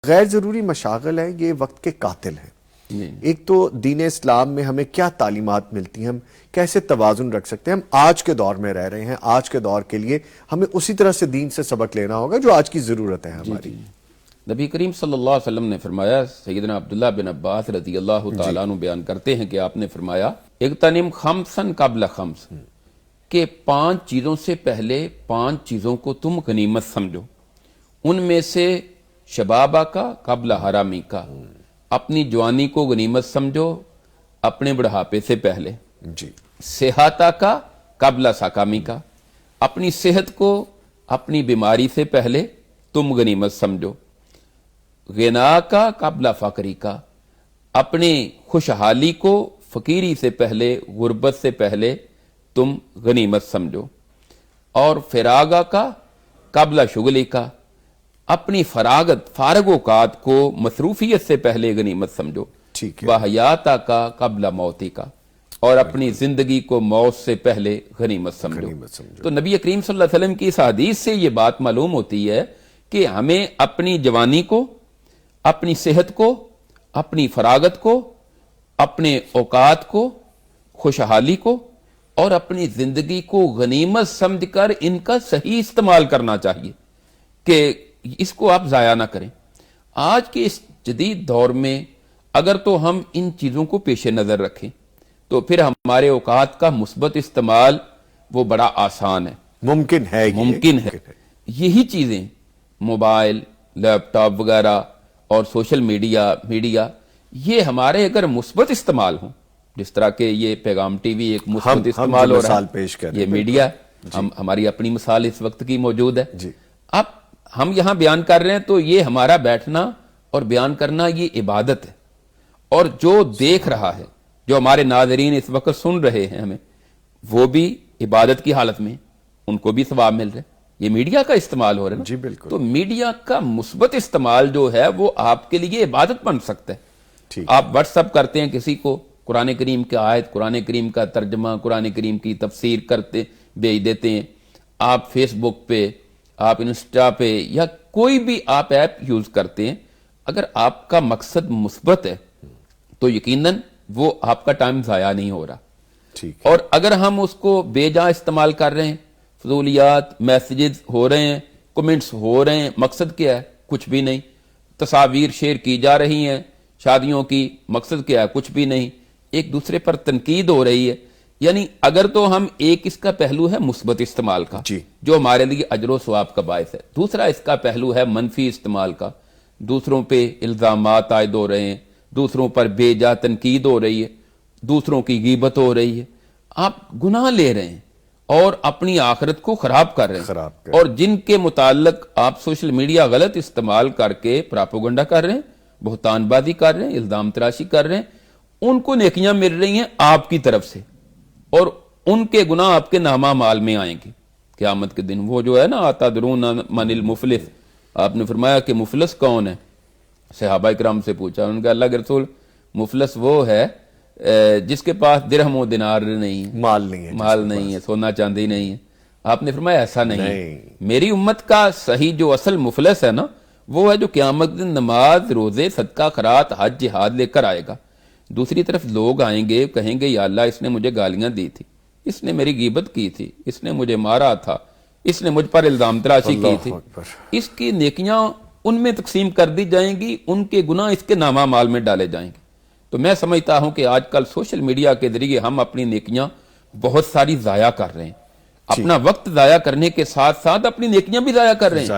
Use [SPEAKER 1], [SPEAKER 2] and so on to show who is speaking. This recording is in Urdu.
[SPEAKER 1] غیر ضروری مشاغل ہیں یہ وقت کے قاتل ہیں۔ ایک تو دین اسلام میں ہمیں کیا تعلیمات ملتی ہیں، ہم کیسے توازن رکھ سکتے ہیں، ہم آج کے دور میں رہ رہے ہیں، آج کے دور کے لیے ہمیں اسی طرح سے دین سے سبق لینا ہوگا جو آج کی ضرورت ہے ہماری۔
[SPEAKER 2] نبی کریم صلی اللہ علیہ وسلم نے فرمایا، سیدنا عبداللہ بن عباس رضی اللہ تعالیٰ عنہ بیان کرتے ہیں کہ آپ نے فرمایا اغتنم خمسن قبل خمس، کہ 5 چیزوں سے پہلے 5 چیزوں کو تم غنیمت سمجھو۔ ان میں سے شبابہ کا قبل حرامی کا، اپنی جوانی کو غنیمت سمجھو اپنے بڑھاپے سے پہلے۔ صحتا کا قبل سقامی کا، اپنی صحت کو اپنی بیماری سے پہلے تم غنیمت سمجھو۔ غنا کا قبل فقری کا، اپنی خوشحالی کو فقیری سے پہلے، غربت سے پہلے تم غنیمت سمجھو۔ اور فراغہ کا قبل شغلی کا، اپنی فارغ اوقات کو مصروفیت سے پہلے غنیمت سمجھو۔ وحیاتہ کا قبل موتی کا، اور اپنی زندگی کو موت سے پہلے غنیمت سمجھو۔ تو نبی کریم صلی اللہ علیہ وسلم کی اس حدیث سے یہ بات معلوم ہوتی ہے کہ ہمیں اپنی جوانی کو، اپنی صحت کو، اپنی فراغت کو، اپنے اوقات کو، خوشحالی کو اور اپنی زندگی کو غنیمت سمجھ کر ان کا صحیح استعمال کرنا چاہیے کہ اس کو آپ ضائع نہ کریں۔ آج کے اس جدید دور میں اگر تو ہم ان چیزوں کو پیش نظر رکھیں تو پھر ہمارے اوقات کا مثبت استعمال وہ بڑا آسان ہے، ممکن ہے۔ یہی چیزیں موبائل، لیپ ٹاپ وغیرہ اور سوشل میڈیا یہ ہمارے اگر مثبت استعمال ہوں، جس طرح کہ یہ پیغام ٹی وی ایک مثبت استعمال ہو رہا ہے، یہ میڈیا ہماری اپنی مثال اس وقت کی موجود ہے۔ اب ہم یہاں بیان کر رہے ہیں تو یہ ہمارا بیٹھنا اور بیان کرنا یہ عبادت ہے، اور جو دیکھ رہا ہے، جو ہمارے ناظرین اس وقت سن رہے ہیں ہمیں، وہ بھی عبادت کی حالت میں، ان کو بھی ثواب مل رہا ہے۔ یہ میڈیا کا استعمال ہو رہا ہے۔ بالکل۔ تو میڈیا کا مثبت استعمال جو ہے وہ آپ کے لیے عبادت بن سکتا ہے۔ آپ واٹس ایپ کرتے ہیں کسی کو، قرآن کریم کی آیت، قرآن کریم کا ترجمہ، قرآن کریم کی تفسیر کرتے بھیج دیتے ہیں۔ آپ فیس بک پہ، آپ انسٹا پہ یا کوئی بھی آپ ایپ یوز کرتے ہیں، اگر آپ کا مقصد مثبت ہے تو یقیناً وہ آپ کا ٹائم ضائع نہیں ہو رہا۔ اور اگر ہم اس کو بے جا استعمال کر رہے ہیں، فضولیات، میسیجز ہو رہے ہیں، کمنٹس ہو رہے ہیں، مقصد کیا ہے؟ کچھ بھی نہیں۔ تصاویر شیئر کی جا رہی ہیں شادیوں کی، مقصد کیا ہے؟ کچھ بھی نہیں۔ ایک دوسرے پر تنقید ہو رہی ہے۔ یعنی اگر تو ہم ایک اس کا پہلو ہے مثبت استعمال کا، جو ہمارے لیے اجر و ثواب کا باعث ہے، دوسرا اس کا پہلو ہے منفی استعمال کا، دوسروں پہ الزامات عائد ہو رہے ہیں، دوسروں پر بے جا تنقید ہو رہی ہے، دوسروں کی غیبت ہو رہی ہے، آپ گناہ لے رہے ہیں اور اپنی آخرت کو خراب کر رہے ہیں۔ اور جن کے متعلق آپ سوشل میڈیا غلط استعمال کر کے پراپوگنڈا کر رہے ہیں، بہتان بازی کر رہے ہیں، الزام تراشی کر رہے ہیں، ان کو نیکیاں مل رہی ہیں آپ کی طرف سے، اور ان کے گناہ آپ کے نامہ مال میں آئیں گے قیامت کے دن۔ وہ جو ہے نا اتدرون من المفلس، آپ نے فرمایا کہ مفلس کون ہے؟ صحابہ کرام سے پوچھا، ان کا اللہ کے رسول مفلس وہ ہے جس کے پاس درہم و دینار نہیں ہے، مال نہیں ہے، سونا چاندی نہیں ہے۔ آپ نے فرمایا ایسا نہیں ہے، میری امت کا صحیح جو اصل مفلس ہے نا، وہ ہے جو قیامت دن نماز، روزے، صدقہ خیرات، حج، جہاد لے کر آئے گا۔ دوسری طرف لوگ آئیں گے، کہیں گے یا اللہ اس نے مجھے گالیاں دی تھی، اس نے میری غیبت کی تھی، اس نے مجھے مارا تھا، اس نے مجھ پر الزام تراشی کی تھی، اس کی نیکیاں ان میں تقسیم کر دی جائیں گی، ان کے گناہ اس کے نامہ مال میں ڈالے جائیں گے۔ تو میں سمجھتا ہوں کہ آج کل سوشل میڈیا کے ذریعے ہم اپنی نیکیاں بہت ساری ضائع کر رہے ہیں، اپنا وقت ضائع کرنے کے ساتھ ساتھ اپنی نیکیاں بھی ضائع کر رہے ہیں۔